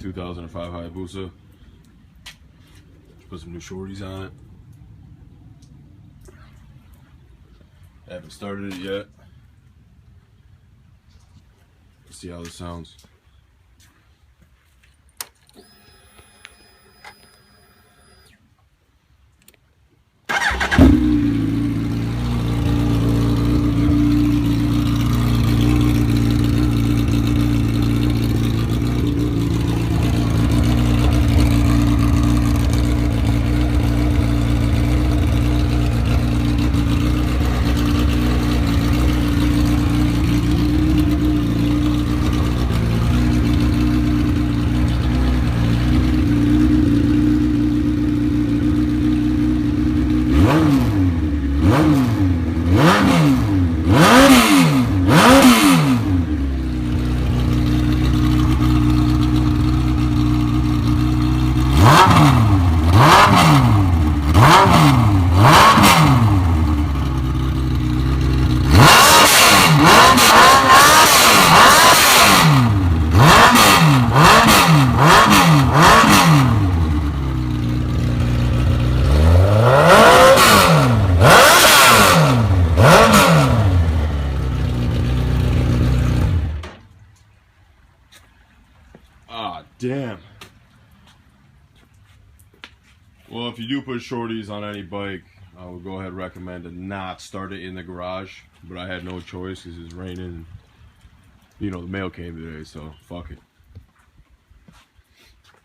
2005 Hayabusa. Put some new shorties on it. Haven't started it yet. Let's see how this sounds. Ah, damn. Well, if you do put shorties on any bike, I would go ahead and recommend to not start it in the garage. But I had no choice because it's raining. You know, the mail came today, so fuck it.